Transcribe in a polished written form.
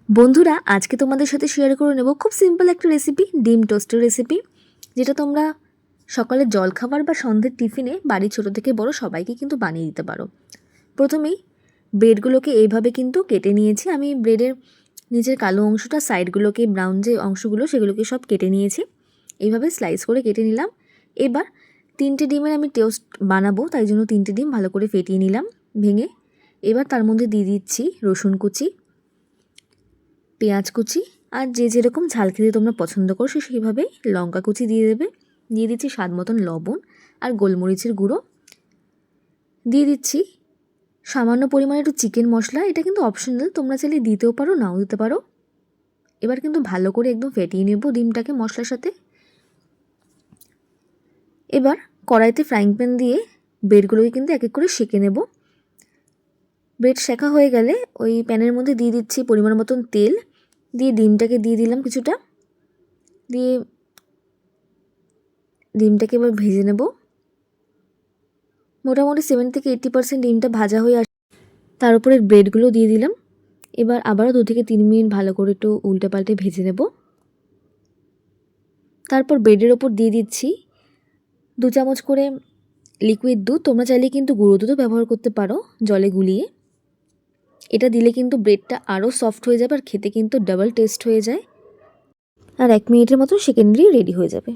বন্ধুরা, আজকে তোমাদের সাথে শেয়ার করে নেব খুব সিম্পল একটা রেসিপি, ডিম টোস্টের রেসিপি, যেটা তোমরা সকালের জলখাবার বা সন্ধ্যের টিফিনে বাড়ির ছোটো থেকে বড় সবাইকে কিন্তু বানিয়ে দিতে পারো। প্রথমেই ব্রেডগুলোকে এইভাবে কিন্তু কেটে নিয়েছি। আমি ব্রেডের নিচের কালো অংশটা, সাইডগুলোকে ব্রাউন যে অংশগুলো সেগুলোকে সব কেটে নিয়েছি। এইভাবে স্লাইস করে কেটে নিলাম। এবার 3টে ডিমের আমি টোস্ট বানাবো, তাই জন্য 3টে ডিম ভালো করে ফেটিয়ে নিলাম ভেঙে। এবার তার মধ্যে দিয়ে দিচ্ছি রসুন কুচি, পেঁয়াজ কুচি, আর যে যেরকম ঝাল খেতে তোমরা পছন্দ করো সেইভাবে লঙ্কা কুচি দিয়ে দেবে। দিয়ে দিচ্ছি স্বাদ মতন লবণ আর গোলমরিচের গুঁড়ো। দিয়ে দিচ্ছি সামান্য পরিমাণে একটু চিকেন মশলা, এটা কিন্তু অপশনাল, তোমরা চাইলে দিতেও পারো নাও দিতে পারো। এবার কিন্তু ভালো করে একদম ফেটিয়ে নেব ডিমটাকে মশলার সাথে। এবার কড়াইতে ফ্রাইং প্যান দিয়ে ব্রেডগুলোকে কিন্তু এক এক করে সেঁকে নেব। ব্রেড শেখা হয়ে গেলে ওই প্যানের মধ্যে দিয়ে দিচ্ছি পরিমাণ মতন তেল, দিয়ে ডিমটাকে দিয়ে দিলাম কিছুটা, দিয়ে ডিমটাকে এবার ভেজে নেব। মোটামুটি 70-80% ডিমটা ভাজা হয়ে আসে, তার উপরে ব্রেডগুলো দিয়ে দিলাম। এবার আবারও 2 থেকে 3 মিনিট ভালো করে একটু উল্টে পাল্টে ভেজে নেব। তারপর ব্রেডের ওপর দিয়ে দিচ্ছি 2 চামচ করে লিকুইড দুধ, তোমরা চাইলে কিন্তু গুঁড়ো দুধও ব্যবহার করতে পারো জলে গুলিয়ে। এটা দিলে কিন্তু ব্রেডটা আরও সফট হয়ে যাবে আর খেতে কিন্তু ডাবল টেস্ট হয়ে যায়। আর 1 মিনিটের মতো সেকেন্ড রেডি হয়ে যাবে।